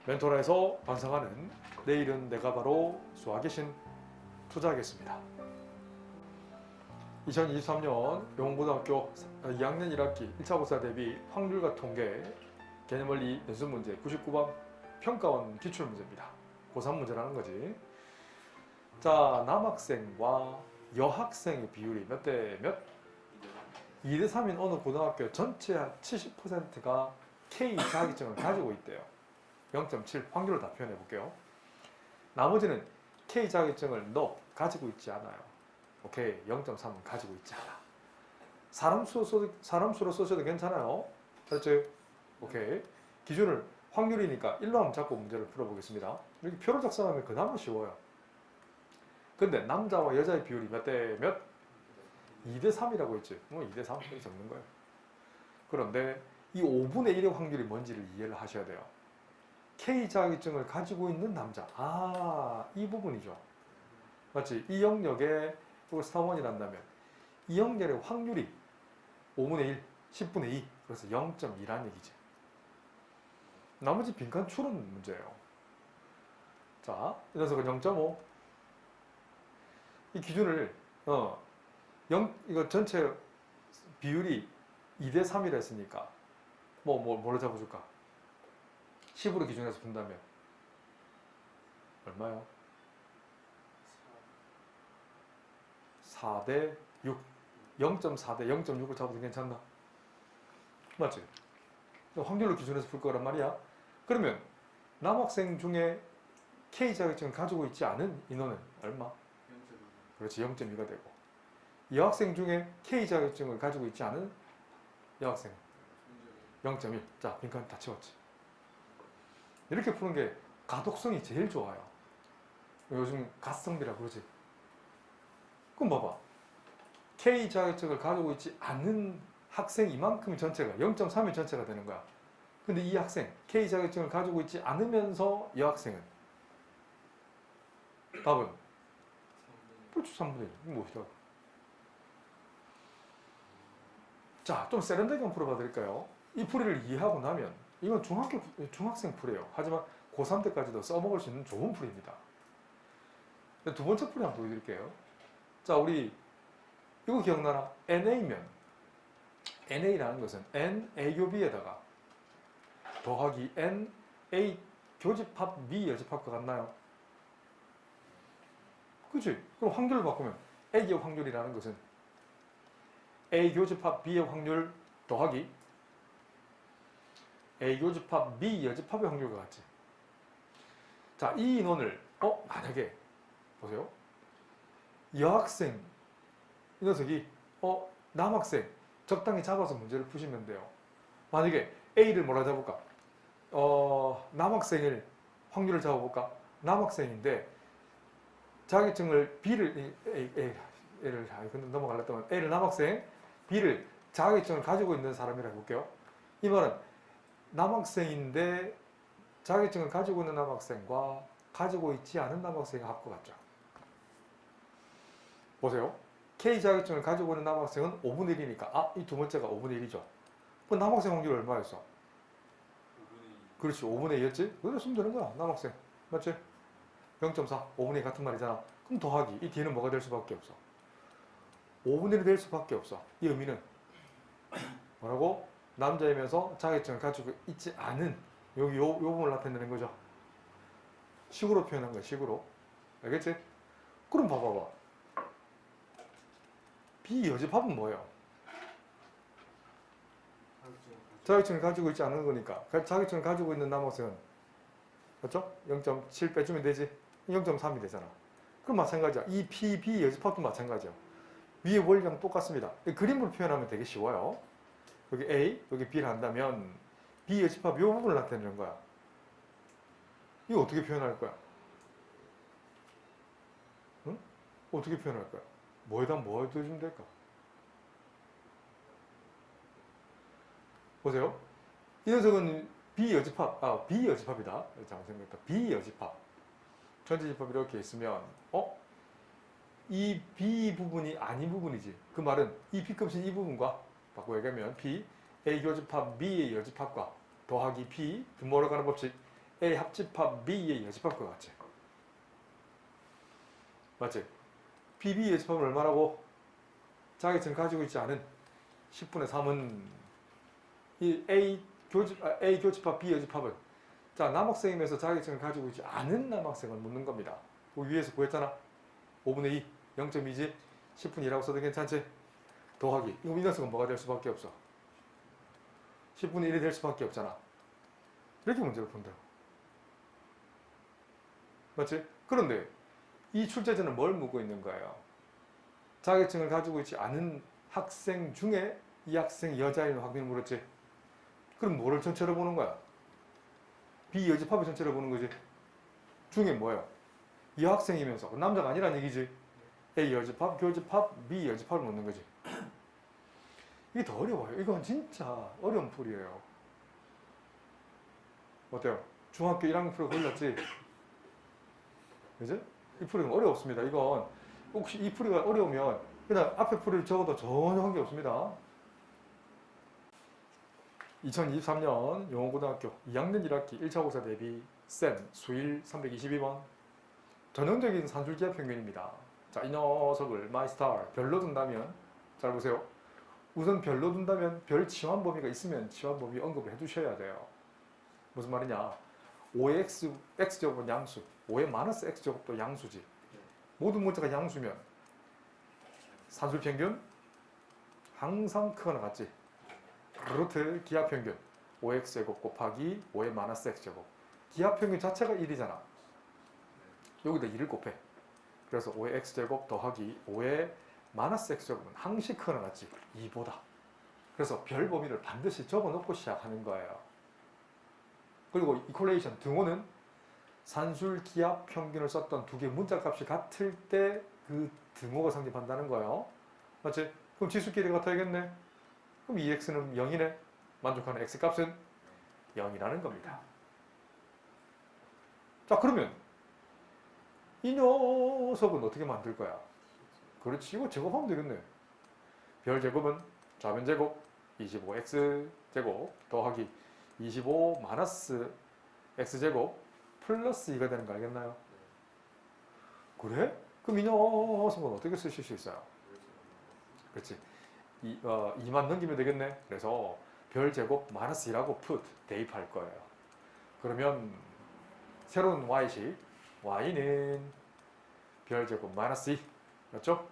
멘토라에서 반성하는 내일은 내가 바로 수학의 신 투자하겠습니다. 2023년 영흥고등학교 2학년 1학기 1차 고사 대비 확률과 통계 개념원리 연습문제 99번 평가원 기출문제입니다. 고3 문제라는 거지. 자, 남학생과 여학생의 비율이 몇 대 몇? 2대 3인 어느 고등학교 전체 한 70%가 K 자격증을 가지고 있대요. 0.7 확률로 다 표현해 볼게요. 나머지는 K 자격증을 가지고 있지 않아요. 오케이, 0.3은 가지고 있지 않아. 사람 수로 쓰셔도 괜찮아요. 그렇지? 오케이. 기준을 확률이니까 1로 한번 잡고 문제를 풀어보겠습니다. 이렇게 표로 작성하면 그나마 쉬워요. 근데 남자와 여자의 비율이 몇 대 몇? 2대 3이라고 했지. 뭐 2대 3 이렇게 적는 거예요. 그런데 이 5분의 1의 확률이 뭔지를 이해를 하셔야 돼요. K 자격증을 가지고 있는 남자. 이 부분이죠. 맞지? 이 영역에 스타1이란다면 이 영역의 확률이 5분의 1, 10분의 2, 그래서 0.2라는 얘기지. 나머지 빈칸 추론 문제예요. 자, 이 녀석은 0.5. 이 기준을 이거 전체 비율이 2대 3이라 했으니까 뭘로 잡아줄까? 10으로 기준해서 푼다면 얼마요? 4대 6. 0.4대 0.6을 잡아도 괜찮나? 맞지? 확률로 기준해서 풀 거란 말이야. 그러면 남학생 중에 K 자격증을 가지고 있지 않은 인원은 얼마? 0.2. 그렇지, 0.2가 되고. 여학생 중에 K 자격증을 가지고 있지 않은 여학생 0.1. 자, 빈칸 다 채웠지. 이렇게 푸는 게 가독성이 제일 좋아요. 요즘 가성비라 그러지. 그럼 봐봐. K 자격증을 가지고 있지 않은 학생 이만큼 전체가 0.3이 전체가 되는 거야. 근데 이 학생 K 자격증을 가지고 있지 않으면서 여학생은 답은 3분의 1. 이거 뭐야? 자, 좀 세련되게 한번 풀어봐 드릴까요? 이 풀이를 이해하고 나면 이건 중학생 풀이에요. 하지만 고3 때까지도 써먹을 수 있는 좋은 풀이입니다. 두 번째 풀이 한번 보여드릴게요. 자, 우리 이거 기억나나? NA면 NA라는 것은 NA 교비에다가 더하기 NA 교집합 B 여집합과 같나요? 그치? 그럼 확률을 바꾸면 A의 확률이라는 것은 A 교집합 B의 확률 더하기 A 교집합 B 여집합의 확률과 같지. 자, 이 인원을 만약에 보세요. 여학생 이 녀석이 남학생 적당히 잡아서 문제를 푸시면 돼요. 만약에 A를 뭐라 잡을까? 남학생을 확률을 잡아볼까? 남학생인데 자격증을 B를 A를 넘어가려면 A를 남학생, B를 자격증을 가지고 있는 사람이라 해볼게요. 이 말은 남학생인데 자격증을 가지고 있는 남학생과 가지고 있지 않은 남학생의 합과 같죠. 보세요. K 자격증을 가지고 있는 남학생은 5분의 1이니까 이 두 번째가 5분의 1이죠. 그럼 남학생 확률이 얼마였어? 5분의 2. 그렇지, 5분의 2였지? 그래서 쓰면 되는 거야, 남학생. 맞지? 0.4, 5분의 2 같은 말이잖아. 그럼 더하기, 이 뒤는 뭐가 될 수밖에 없어? 5분의 1이 될 수밖에 없어. 이 의미는 뭐라고? 남자이면서 자격증을 가지고 있지 않은 요 부분을 나타내는 거죠. 식으로 표현한 거야, 식으로. 알겠지? 그럼 봐봐봐. 비여집합은 뭐예요? 자격증을 가지고 있지 않은 거니까. 자격증을 가지고 있는 남학생은 맞죠? 0.7 빼주면 되지? 0.3이 되잖아. 그럼 마찬가지야. 이 P, B 여집합도 마찬가지야. 위의 원리랑 똑같습니다. 그림으로 표현하면 되게 쉬워요. 여기 A, 여기 B를 한다면 B 여집합 이 부분을 나타내는 거야. 이거 어떻게 표현할 거야? 응? 어떻게 표현할 거야? 뭐에다 뭐 해주면 될까? 보세요. 이 녀석은 B여집합이다. 잘못 생각했다. B여집합. 전체집합 이렇게 있으면 이 B 부분이 아닌 부분이지. 그 말은 이 B급신 이 부분과 바꿔 얘기하면 B, A 교집합 B의 여집합과 더하기 B, 뭐라고 하는 법칙? A 합집합 B의 여집합 것 같지? 맞지? BB 여집합은 얼마라고? 자기층을 가지고 있지 않은 10분의 3은 이 A 교집합 B 여집합은 자 남학생이면서 자기층을 가지고 있지 않은 남학생을 묻는 겁니다. 그 위에서 구했잖아. 5분의 2, 0.2지? 10분의 2라고 써도 괜찮지? 더하기. 이거 인원수가 뭐가 될 수밖에 없어? 10분의 1이 될 수밖에 없잖아. 이렇게 문제를 푼다고. 맞지? 그런데 이 출제자는 뭘 묻고 있는 거예요? 자격증을 가지고 있지 않은 학생 중에 이 학생이 여자인 확률을 물었지. 그럼 뭐를 전체로 보는 거야? 비여집합을 전체로 보는 거지. 중에 뭐예요? 이 학생이면서 남자가 아니란 얘기지. A 여집합, 교집합, B 여집합을 묻는 거지. 이게 더 어려워요. 이건 진짜 어려운 풀이에요. 어때요? 중학교 1학년 풀이 걸렸지? 그죠? 이 풀이는 어렵습니다. 이건 혹시 이 풀이가 어려우면 그냥 앞에 풀이를 적어도 전혀 관계 없습니다. 2023년 영어고등학교 2학년 1학기 1차 고사 대비 쌤 수일 322번 전형적인 산술기하 평균입니다. 자, 이 녀석을 마이스타 별로 둔다면 잘 보세요. 우선 별로 둔다면 별 치환 범위가 있으면 치환 범위 언급을 해주셔야 돼요. 무슨 말이냐? 5의 x제곱은 양수, 5의 마이너스 x제곱도 양수지. 모든 문자가 양수면 산술 평균 항상 크거나 같지. 루트 기하 평균 5x제곱 곱하기 5의 마이너스 x제곱. 기하 평균 자체가 1이잖아. 여기다 2를 곱해. 그래서 5의 x제곱 더하기 5의 마이너스 x제곱은 항시 크거나 같지. 2보다. 그래서 별 범위를 반드시 적어놓고 시작하는 거예요. 그리고 이퀄레이션 등호는 산술 기하 평균을 썼던 두 개의 문자 값이 같을 때 그 등호가 성립한다는 거예요. 맞지? 그럼 지수끼리 같아야겠네. 그럼 2x는 0이네. 만족하는 x값은 0이라는 겁니다. 자, 그러면 이 녀석은 어떻게 만들 거야? 그렇지, 이거 제곱하면 되겠네. 별 제곱은 좌변 제곱 25x 제곱 더하기 25 마이너스 x 제곱 플러스 2가 되는 거 알겠나요? 그래? 그럼 이 녀석은 어떻게 쓰실 수 있어요? 그렇지. 2만 넘기면 되겠네. 그래서 별 제곱 마이너스 2라고 대입할 거예요. 그러면 새로운 y식 y는 별 제곱 마이너스 2 맞죠?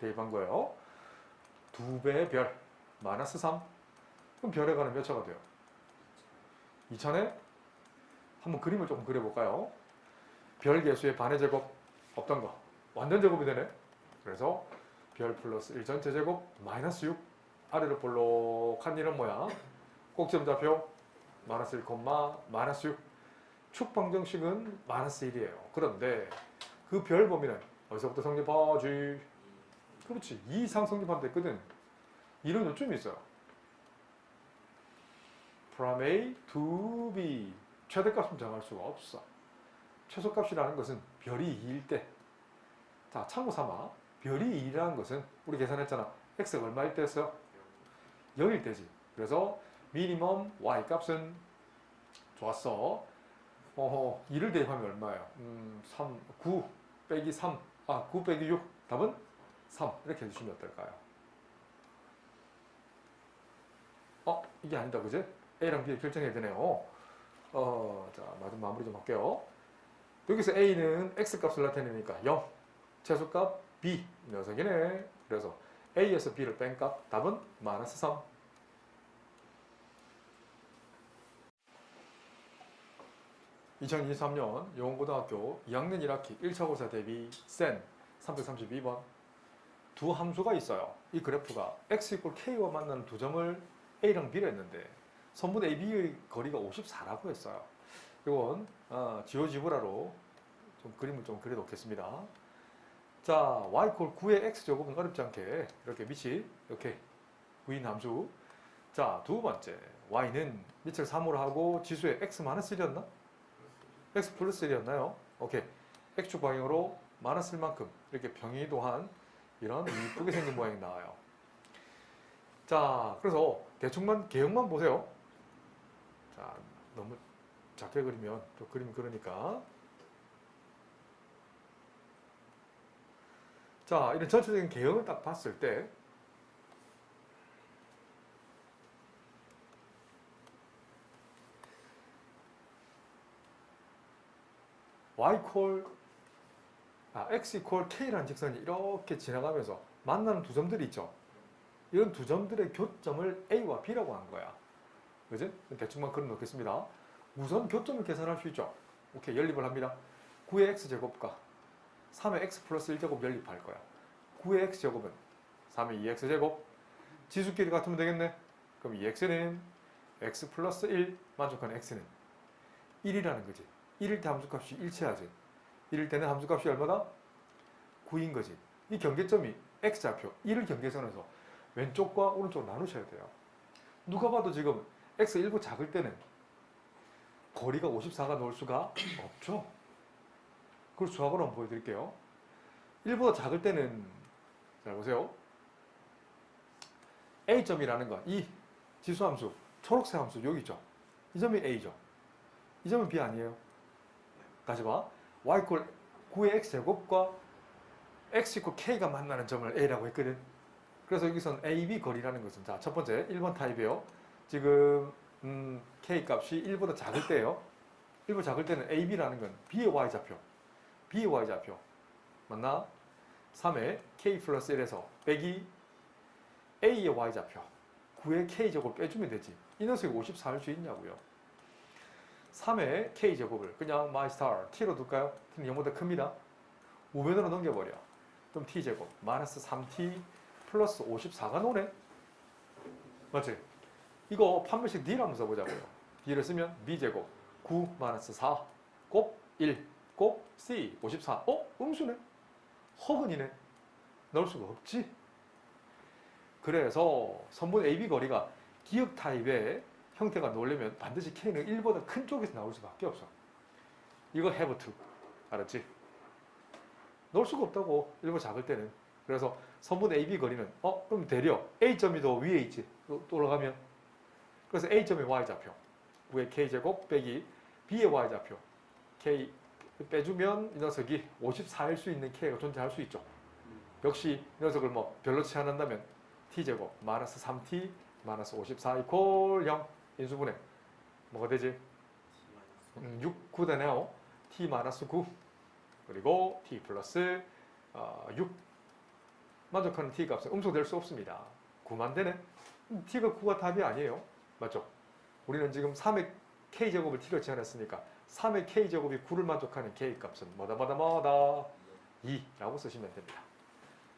대입한 거예요. 2배의 별 마이너스 3. 그럼 별에 관한 몇 차가 돼요? 2000에 한번 그림을 조금 그려볼까요? 별 개수의 반의 제곱 없던 거 완전 제곱이 되네. 그래서 별 플러스 1 전체 제곱 마이너스 6. 아래로 볼록한 이런 모양. 꼭지점 좌표 마이너스 1, 마이너스 6. 축 방정식은 마이너스 1이에요. 그런데 그 별 범위는 어디서부터 성립하지? 그렇지. 2 이상 성립하면 됐거든. 이런 요점이 있어요. from A to B 최대값은 정할 수가 없어. 최소값이라는 것은 별이 2일 때. 자, 참고 삼아. 별이 2라는 것은 우리 계산했잖아. x가 얼마일 때였어요? 0일 때지. 그래서 미니멈 y 값은 좋았어. 2를 대입하면 얼마예요? 9 빼기 3. 9 빼기 6. 답은 3. 이렇게 해주시면 어떨까요? 이게 아니다. 그지? A랑 B를 결정해야 되네요. 자, 마무리 좀 할게요. 여기서 A는 x 값을 나타내니까 0. 최소값 B 녀석이네. 그래서 A에서 B를 뺀 값 답은 마이너스 3. (2023년) 영어고등학교 2학년 1학기 1차 고사 대비 센 332번 두 함수가 있어요. 이 그래프가 x = k와 만나는 두 점을 A랑 B로 했는데 선분 AB의 거리가 54라고 했어요. 이건 지오지브라로 좀 그림을 좀 그려놓겠습니다. 자, y = 9의 x제곱은 어렵지 않게 이렇게 밑이 이렇게 구인 함수. 자, 두 번째 y는 밑을 3으로 하고 지수에 x-1이었나? x 플러스 1이었나요? 오케이. x축 방향으로 마이너스 1만큼 이렇게 평이도한 이런 이쁘게 생긴 모양이 나와요. 자, 그래서 대충만 개형만 보세요. 자, 너무 작게 그리면 또 그림 그러니까. 자, 이런 전체적인 개형을 딱 봤을 때 x 이퀄 k라는 직선이 이렇게 지나가면서 만나는 두 점들이 있죠. 이런 두 점들의 교점을 a와 b라고 하는 거야. 그지? 대충만 그려 놓겠습니다. 우선 교점을 계산할 수 있죠. 오케이, 연립을 합니다. 9의 x제곱과 3의 x 플러스 1제곱 연립할 거야. 9의 x제곱은 3의 2x제곱. 지수끼리 같으면 되겠네. 그럼 2x는 x 플러스 1 만족하는 x는 1이라는 거지. 1일 때 함수값이 일치하지. 1일 때는 함수값이 얼마다? 9인 거지. 이 경계점이 x좌표 1을 경계선에서 왼쪽과 오른쪽으로 나누셔야 돼요. 누가 봐도 지금 x 일부 작을 때는 거리가 54가 나올 수가 없죠. 그걸 수학으로 한번 보여드릴게요. 1보다 작을 때는 잘 보세요. a점이라는 건 이 지수함수, 초록색 함수 여기 있죠. 이 점이 a죠. 이 점은 b 아니에요. 다시 봐. y 이퀄 9의 x제곱과 x 이퀄 k가 만나는 점을 a라고 했거든. 그래서 여기선 AB 거리라는 것은 자, 첫 번째 1번 타입이에요. 지금 K 값이 1보다 작을 때예요. 1보다 작을 때는 AB라는 건 B의 Y좌표. B의 Y좌표. 맞나? 3의 K 플러스 1에서 빼기 A의 Y좌표. 9의 K제곱을 빼주면 되지. 이 녀석이 54일 수 있냐고요. 3의 K제곱을 그냥 my star T로 둘까요? T는 0보다 큽니다. 우변으로 넘겨버려. 그럼 T제곱 마이너스 3T 플러스 54가 노네? 맞지? 이거 판별식 D를 한번 써보자고요. D를 쓰면 B제곱 9 마이너스 4 곱 1 곱 C 54. 음수네? 허근이네? 넣을 수가 없지? 그래서 선분 AB 거리가 기역 타입의 형태가 나오려면 반드시 K는 1보다 큰 쪽에서 나올 수밖에 없어. 이거 have to. 알았지? 넣을 수가 없다고. 1보다 작을 때는. 그래서 선분 AB 거리는 그럼 대려 A점이 더 위에 있지. 또 올라가면. 그래서 A점의 Y좌표 9의 K제곱 빼기 B의 Y좌표 K 빼주면 이 녀석이 54일 수 있는 K가 존재할 수 있죠. 역시 이 녀석을 별로 치환한다면 T제곱 마이너스 3T 마이너스 54 이퀄 0 인수분해 뭐가 되지? 6, 9 되네요. T 마이너스 9 그리고 T 플러스 6 만족하는 T 값은 음수될 수 없습니다. 9만 되네. T가 9가 답이 아니에요. 맞죠? 우리는 지금 3의 K제곱을 T로 치환했으니까 3의 K제곱이 9를 만족하는 K값은 뭐다 2라고 쓰시면 됩니다.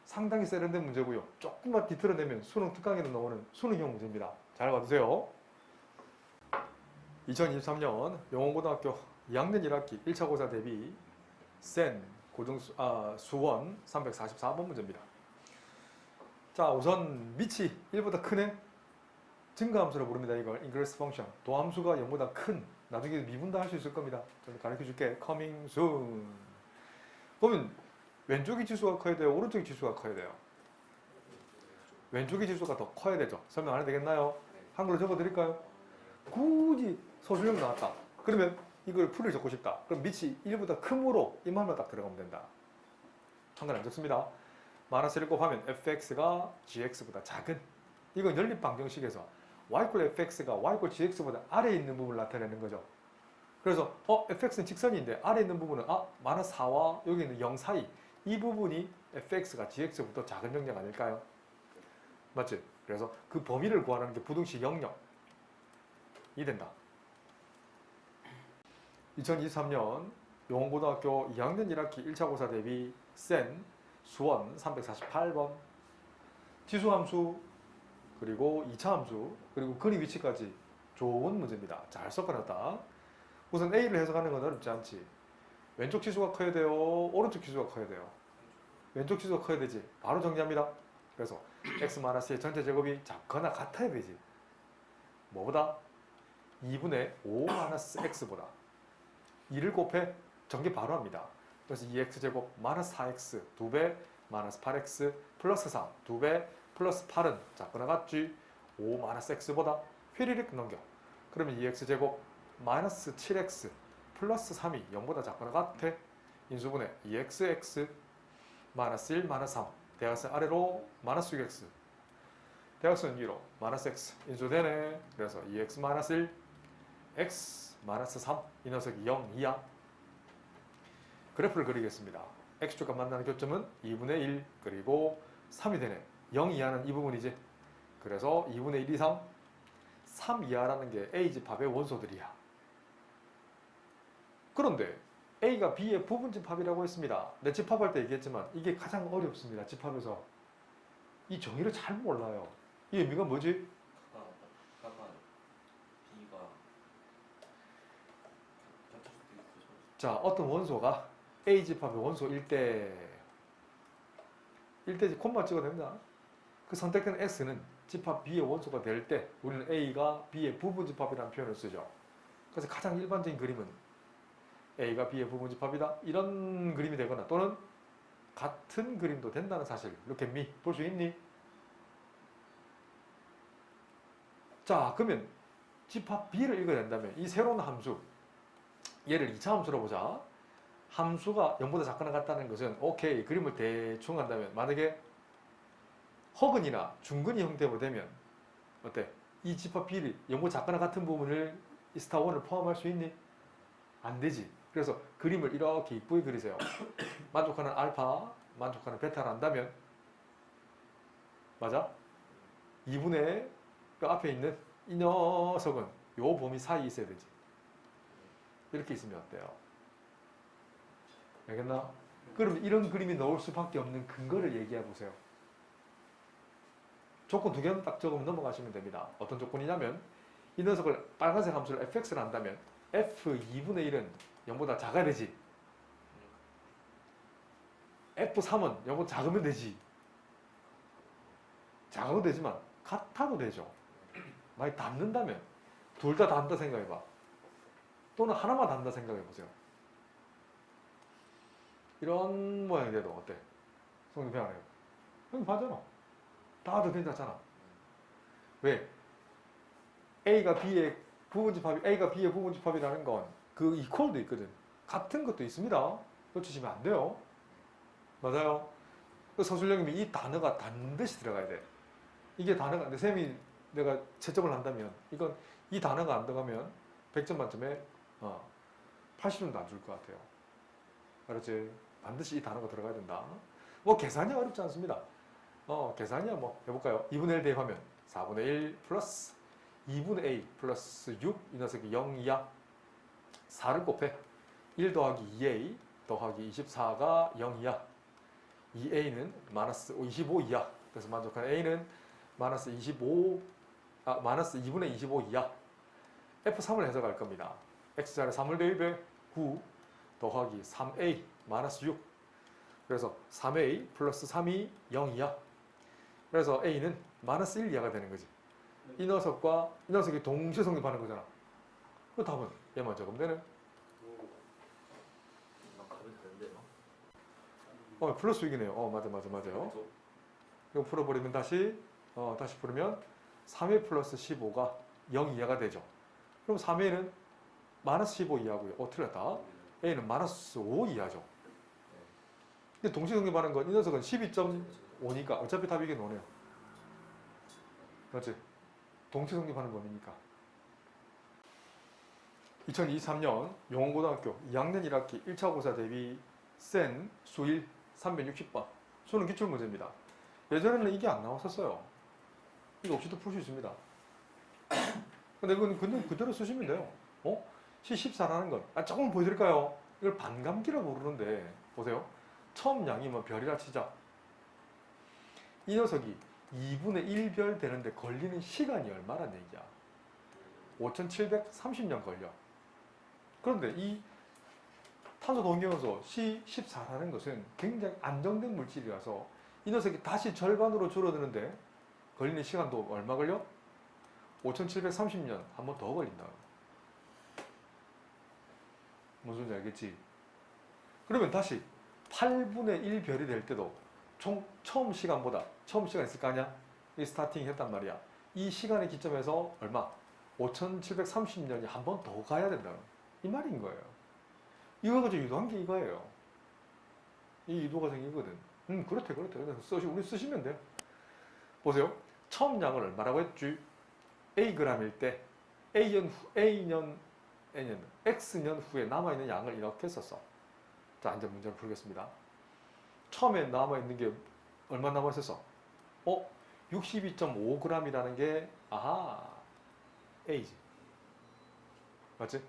상당히 세련된 문제고요. 조금만 뒤틀어내면 수능 특강에도 나오는 수능형 문제입니다. 잘 봐주세요. 2023년 영원고등학교 2학년 1학기 1차 고사 대비 센 수원 344번 문제입니다. 자, 우선 밑이 1보다 크네? 증가함수로 부릅니다. 이걸 인그레스 펑션. 도함수가 0보다 큰. 나중에 미분도 할 수 있을 겁니다. 좀 가르쳐 줄게. coming soon. 그러면 왼쪽이 지수가 커야 돼요? 오른쪽이 지수가 커야 돼요? 왼쪽이 지수가 더 커야 되죠. 설명 안 해도 되겠나요? 한글로 적어드릴까요? 굳이 서술형 나왔다. 그러면 이걸 풀을 적고 싶다. 그럼 밑이 1보다 크므로 이 말만 딱 들어가면 된다. 한글 안 적습니다. 마이너스 1 곱하면 fx가 gx보다 작은. 이건 연립 방정식에서 y = fx가 y = gx보다 아래에 있는 부분을 나타내는 거죠. 그래서 fx는 직선인데 아래에 있는 부분은 마이너스 4와 여기 있는 0 사이 이 부분이 fx가 gx보다 작은 영역 아닐까요? 맞지? 그래서 그 범위를 구하라는 게 부등식 영역 이 된다. 2023년 용원고등학교 2학년 1학기 1차 고사 대비 센 수원 348번 지수함수 그리고 2차 함수 그리고 그림 위치까지 좋은 문제입니다. 잘 섞어놨다. 우선 A를 해석하는 건 어렵지 않지. 왼쪽 지수가 커야 돼요? 오른쪽 지수가 커야 돼요? 왼쪽 지수가 커야 되지. 바로 정리합니다. 그래서 x-의 전체 제곱이 작거나 같아야 되지. 뭐보다? 2분의 5-x보다 2를 곱해 전개 바로 합니다. 그래서 2x제곱 마이너스 4x 2배 마이너스 8x 플러스 4 2배 플러스 8은 작거나 같지. 5 마이너스 x보다 휘리릭 넘겨. 그러면 2x제곱 마이너스 7x 플러스 3이 0보다 작거나 같아. 인수분해 2xx 마이너스 1 마이너스 3 대각선 아래로 마이너스 6x 대각선 위로 마이너스 x 인수되네. 그래서 2x 마이너스 1 x 마이너스 3 이 녀석이 0 이하. 그래프를 그리겠습니다. x축과 만나는 교점은 2분의 1 그리고 3이 되네. 0 이하는 이 부분이지. 그래서 2분의 1, 2, 3 이하라는 게 A집합의 원소들이야. 그런데 A가 B의 부분집합이라고 했습니다. 내 집합할 때 얘기했지만 이게 가장 어렵습니다. 집합에서. 이 정의를 잘 몰라요. 이 의미가 뭐지? 가가 B가 겹칠 수도 있고. 자, 어떤 원소가 A집합의 원소일 때 콤마 찍어도 됩니다. 그 선택된 X는 집합 B의 원소가 될 때 우리는 A가 B의 부분집합이라는 표현을 쓰죠. 그래서 가장 일반적인 그림은 A가 B의 부분집합이다. 이런 그림이 되거나 또는 같은 그림도 된다는 사실. Look at me. 볼 수 있니? 자, 그러면 집합 B를 읽어야 된다면 이 새로운 함수 얘를 2차 함수로 보자. 함수가 0보다 작거나 같다는 것은 오케이. 그림을 대충 한다면 만약에 허근이나 중근이 형태로 되면 어때? 이 집합 B를 0보다 작거나 같은 부분을 이 스타 1을 포함할 수 있니? 안 되지. 그래서 그림을 이렇게 이쁘게 그리세요. 만족하는 알파, 만족하는 베타를 한다면 맞아? 2분의 그 앞에 있는 이 녀석은 요 범위 사이에 있어야 되지. 이렇게 있으면 어때요? 알겠나? 그럼 이런 그림이 나올 수밖에 없는 근거를 얘기해 보세요. 조건 두 개는 딱 적으면 넘어가시면 됩니다. 어떤 조건이냐면 이 녀석을 빨간색 함수를 fx를 한다면 f 2분의 1은 0보다 작아야 되지. f3은 0보다 작으면 되지. 작아도 되지만 같아도 되죠. 만약 닮는다면 둘 다 닮다 생각해봐. 또는 하나만 닮다 생각해보세요. 이런 모양이 돼도 어때? 성님 배워요. 형 봐잖아. 다도 괜찮잖아. 왜? A가 B의 부분집합이라는 건 그 이퀄도 있거든. 같은 것도 있습니다. 놓치시면 안 돼요. 맞아요. 그 서술형님이 이 단어가 반드시 들어가야 돼. 이게 단어가 내 쌤이 내가 채점을 한다면 이건 이 단어가 안 들어가면 100점 만점에 80점도 안 줄 것 같아요. 알았지? 반드시 이 단어가 들어가야 된다. 뭐 계산이 어렵지 않습니다. 계산이야 뭐 해볼까요? 2분의 1 대입하면 4분의 1 플러스 2분의 A 플러스 6 이 녀석이 0 이하 4를 곱해 1 더하기 2A 더하기 24가 0 이하 2A는 마이너스 25 이하. 그래서 만족하는 A는 마이너스 2분의 25 이하. F3을 해석할 겁니다. X자리에 3을 대입해 9 더하기 3A 마이너스 6. 그래서 3A 플러스 3이 0 이하. 그래서 A는 마이너스 1 이하가 되는 거지. 이 녀석과 이 녀석이 동시에 성립하는 거잖아. 그 답은 얘만 적으면 되네. 가면 되는데요. 플러스 6이네요. 맞아요. 이거 풀어버리면 다시 풀으면 3a 플러스 15가 0 이하가 되죠. 그럼 3a는 마이너스 15 이하고요. 틀렸다. a는 마이너스 5 이하죠. 근데 동시 성립하는 건 이 녀석은 12.5니까 어차피 답이 이게 노네요. 그렇지? 동시 성립하는 범위니까. 2023년 용원고등학교 2학년 1학기 1차 고사 대비 센 수1 360번. 수능 기출문제입니다. 예전에는 이게 안 나왔었어요. 이거 없이도 풀 수 있습니다. 근데 이건 그대로 쓰시면 돼요. C14라는 건, 조금 보여드릴까요? 이걸 반감기라고 부르는데, 보세요. 처음 양이면 별이라 치자. 이 녀석이 2분의 1별 되는데 걸리는 시간이 얼마란 얘기야? 5730년 걸려. 그런데 이 탄소 동위원소 C14라는 것은 굉장히 안정된 물질이라서 이 녀석이 다시 절반으로 줄어드는데 걸리는 시간도 얼마 걸려? 5730년 한 번 더 걸린다. 무슨 소리인지 알겠지? 그러면 다시 8분의 1별이 될 때도 처음 시간 있을 거 아니야? 이 스타팅 했단 말이야. 이 시간의 기점에서 얼마? 5730년이 한 번 더 가야 된다는 이 말인 거예요. 이거 가지고 유도한 게 이거예요. 이 유도 과정이거든. 그렇대. 그래서 우리 쓰시면 돼요. 보세요. 처음 양을 얼마라고 했지? Agg일 때 X년 후에 남아있는 양을 이렇게 썼어. 자, 이제 문제를 풀겠습니다. 처음에 남아있는 게 얼마 남아있었어? 62.5g이라는 게 A지. 맞지?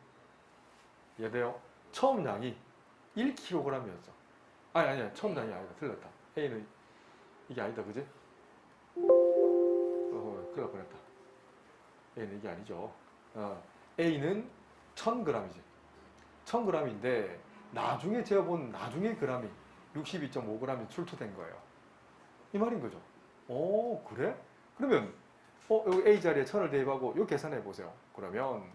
이해돼요? 처음 양이 1kg이었어. 아니야. 처음 양이 아니다. 틀렸다. A는 이게 아니다. 그지? 큰일 날 뻔했다. A는 이게 아니죠. A는 1000g이지. 1000g인데 나중에 재어본 나중에 g이 62.5g이 출토된 거예요. 이 말인 거죠. 그래? 그러면 여기 A 자리에 1000을 대입하고 요 계산해 보세요. 그러면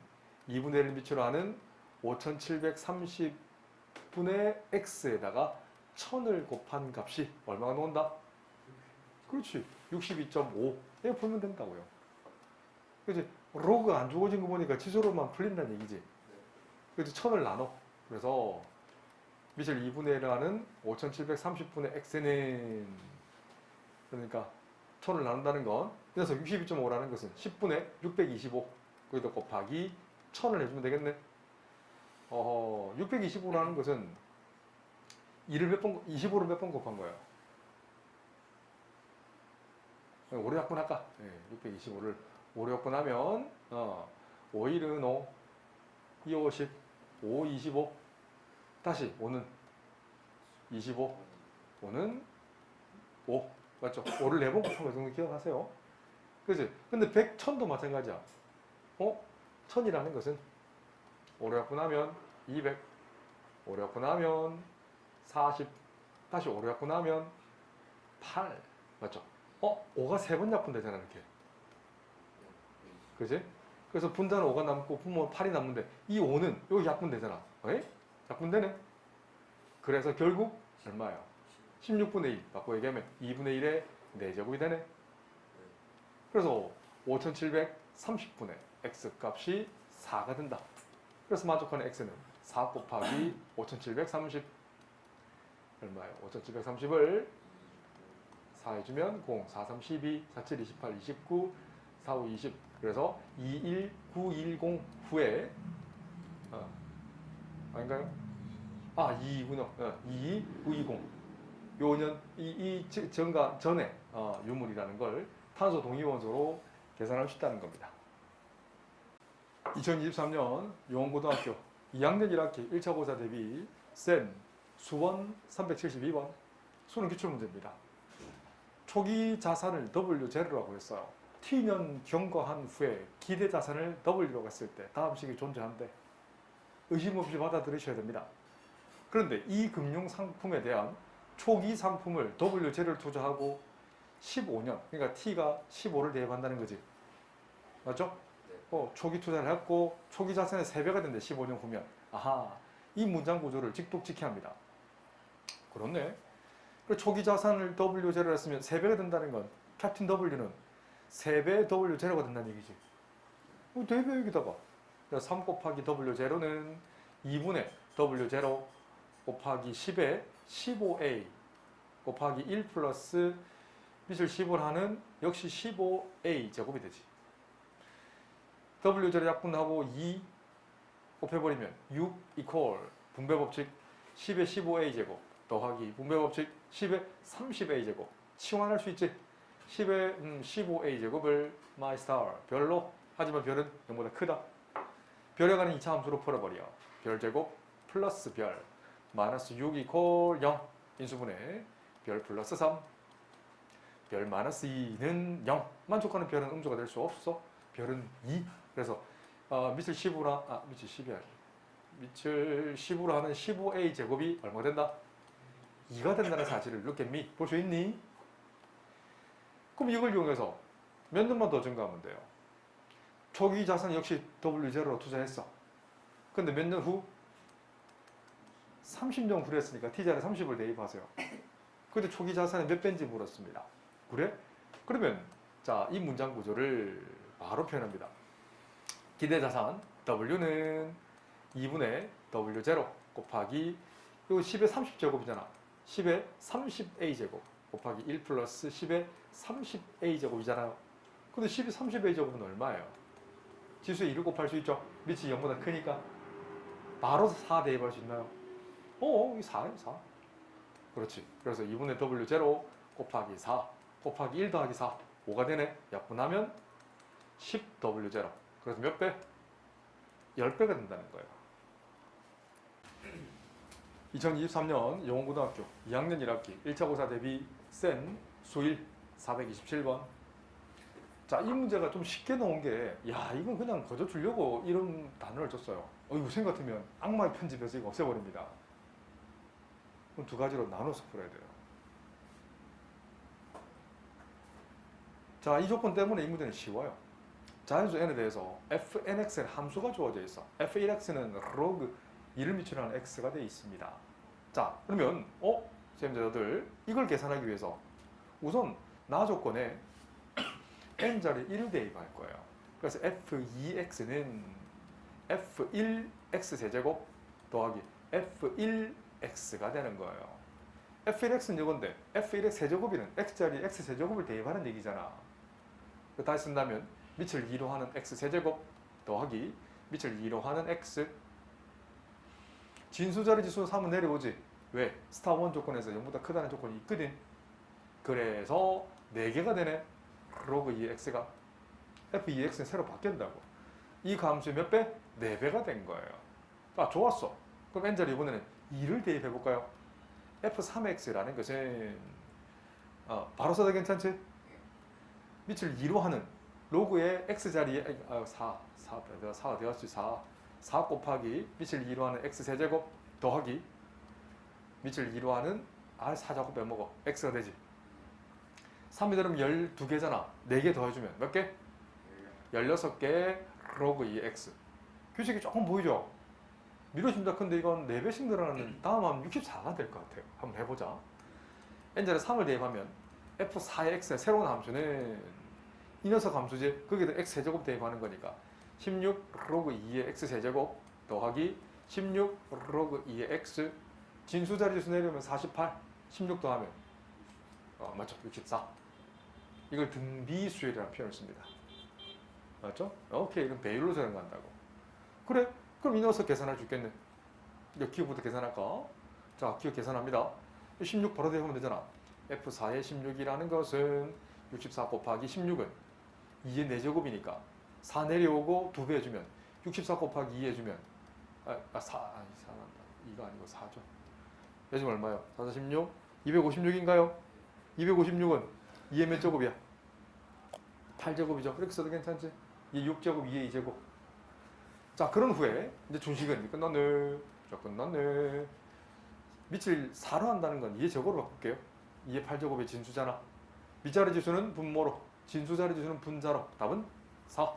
2분의 1을 밑으로 하는 5730분의 x에다가 1000을 곱한 값이 얼마가 나온다? 그렇지. 62.5. 이거 풀면 된다고요. 그치? 로그 안 주어진 거 보니까 지수로만 풀린다는 얘기지. 그래서 1000을 나눠. 그래서 밑을 2분의 1을 하는 5730분의 x는 그러니까 1000을 나눈다는 건 그래서 62.5라는 것은 10분의 625 거기다 곱하기 1000을 해주면 되겠네. 625라는 것은 25를 몇 번 곱한 거예요? 오류 약분할까? 625를 오류 약분하면 5일은 5, 2, 50, 5, 25 다시 5는 25, 5는 5 맞죠? 5를 4번 곱한 거 정도 기억하세요? 그치? 근데 100, 1000도 마찬가지야. 1000이라는 것은 오류 약분하면 200, 오류 약분하면 40, 다시 오류 약분하면 8 맞죠? 5가 3번 약분되잖아 이렇게. 그지? 그래서 분자는 5가 남고 분모는 8이 남는데 이 5는 여기 약분되잖아. 약분되네. 그래서 결국 얼마예요? 16분의 1 바꿔 얘기하면 2분의 1의 4제곱이 되네. 그래서 5730분의 x 값이 4가 된다. 그래서 만족하는 x는 4 곱하기 5730 얼마예요? 5730을 4 해주면 0, 4, 3, 12, 4, 7, 28, 29, 4, 5, 20 그래서 21910 후에 아닌가요? 2군요. 22920 요년 이 정가 전에 유물이라는 걸 탄소 동위원소로 계산할 수 있다는 겁니다. 2023년 용원고등학교 2학년 1학기 1차 고사 대비 쌤 수원 372번 수능 기출문제입니다. 초기 자산을 W0라고 했어요. T년 경과한 후에 기대 자산을 W라고 했을 때 다음 식이 존재한대. 의심 없이 받아들이셔야 됩니다. 그런데 이 금융 상품에 대한 초기 상품을 W0를 투자하고 15년, 그러니까 T가 15를 대입한다는 거지. 맞죠? 초기 투자를 했고 초기 자산의 3배가 된대 15년 후면. 이 문장 구조를 직독직해야 합니다. 그렇네. 초기 자산을 W0를 했으면 3배가 된다는 건 캡틴 W는 3배 W0가 된다는 얘기지. 4배 여기다가 3 곱하기 W0는 2분의 W0 곱하기 10에 15A 곱하기 1 플러스 밑을 10을 하는 역시 15A 제곱이 되지. W0 약분하고 2 곱해버리면 6 이퀄 분배법칙 10의 15A 제곱 더하기 분배법칙 10의 30A 제곱 치환할 수 있지. 10의 15A 제곱을 my star 별로 하지만 별은 0보다 크다. 별에 관한 2차 함수로 풀어버려. 별 제곱 플러스 별 마이너스 6 이퀄 0 인수분해 별 플러스 3 별 마이너스 2는 0 만족하는 별은 음수가 될 수 없어. 별은 2 그래서 밑을 10으로 밑을 10이 아니야. 밑을 10으로 하는 15A 제곱이 얼마 된다? 2가 된다는 사실을 look at me 볼 수 있니? 그럼 이걸 이용해서 몇 년만 더 증가하면 돼요. 초기 자산 역시 W0로 투자했어. 근데 몇 년 후? 30년 후를 했으니까 T자리에 30을 대입하세요. 근데 초기 자산이 몇 배인지 물었습니다. 그래? 그러면 자, 이 문장 구조를 바로 표현합니다. 기대자산 W는 2분의 W0 곱하기 이거 10의 30제곱이잖아. 10의 30A제곱 곱하기 1 플러스 10의 30A제곱이잖아요. 근데 10의 30A제곱은 얼마예요? 지수에 2를 곱할 수 있죠. 밑이 0보다 크니까 바로 4 대입할 수 있나요? 이 4예요, 4. 그렇지. 그래서 2분의 W0 곱하기 4 곱하기 1 더하기 4 5가 되네. 약분하면 10W0. 그래서 몇 배? 10배가 된다는 거예요. 2023년 영원고등학교 2학년 1학기 1차 고사 대비 센 수일 427번. 자, 이 문제가 좀 쉽게 나온 게, 야, 이건 그냥 거저 주려고 이런 단어를 줬어요. 이거 생 같으면 악마의 편집해서 이거 없애버립니다. 그럼 두 가지로 나눠서 풀어야 돼요. 자, 이 조건 때문에 이 문제는 쉬워요. 자연수 n에 대해서 fnx의 함수가 주어져 있어. f1x는 log 2를 미치라는 x가 되어 있습니다. 자, 그러면 쌤자들 이걸 계산하기 위해서 우선 나 조건에 n자리 1을 대입할 거예요. 그래서 f2x는 f1x 세제곱 더하기 f1x가 되는 거예요. f1x는 이건데 f1의 세제곱이는 x자리 x 세제곱을 대입하는 얘기잖아. 다시 쓴다면 밑을 2로 하는 x 세제곱 더하기 밑을 2로 하는 x. 진수자리 지수 3은 내려오지. 왜? 스타 1 조건에서 0보다 크다는 조건이 있거든. 그래서 4개가 되네. 로그 2x가 f2x는 새로 바뀐다고. 이 감수의 몇 배? 4배가 된 거예요. 아, 좋았어. 그럼 n자리 이번에는 2를 대입해 볼까요? f3x라는 것은 바로 써도 괜찮지? 밑을 2로 하는 로그의 x자리에 4가 되었지. 4 곱하기 밑을 2로 하는 x세제곱 더하기 밑을 2로 하는 4 자꾸 빼먹어. x가 되지. 3이 되면 12개잖아. 4개 더해주면 몇 개? 16개 로그 2x. 규칙이 조금 보이죠? 미뤄집니다. 근데 이건 4배씩 늘어나는 다음 하면 64가 될 것 같아요. 한번 해보자. n자리에 3을 대입하면 f4의 x의 새로운 함수는 이 녀석 함수지. 거기다 x 세제곱 대입하는 거니까 16 로그 2의 x 세제곱 더하기 16 로그 2의 x. 진수자리에서 내려오면 48. 16 더하면 맞죠? 64. 이걸 등비수열이라는 표현을 씁니다. 맞죠? 오케이. 이건 배율로 적용한다고. 그래? 그럼 이 녀석 계산해 줄겠네. 이제 기호부터 계산할까? 자, 기호 계산합니다. 16 바로 대입하면 되잖아. f4의 16이라는 것은 64 곱하기 16은 2의 4제곱이니까 4 내려오고 2배 해주면 64 곱하기 2 해주면 2가 아니고 4죠. 해주면 얼마요? 4, 4, 16? 256인가요? 256은 2의 몇 제곱이야? 8제곱이죠. 그렇게 써도 괜찮지? 2의 6제곱, 2의 2제곱. 자, 그런 후에 이제 준식은 끝났네. 자, 끝났네. 밑을 4로 한다는 건 2의 제곱으로 바꿀게요. 2의 8제곱의 진수잖아. 밑자리 지수는 분모로, 진수자리 지수는 분자로. 답은 4.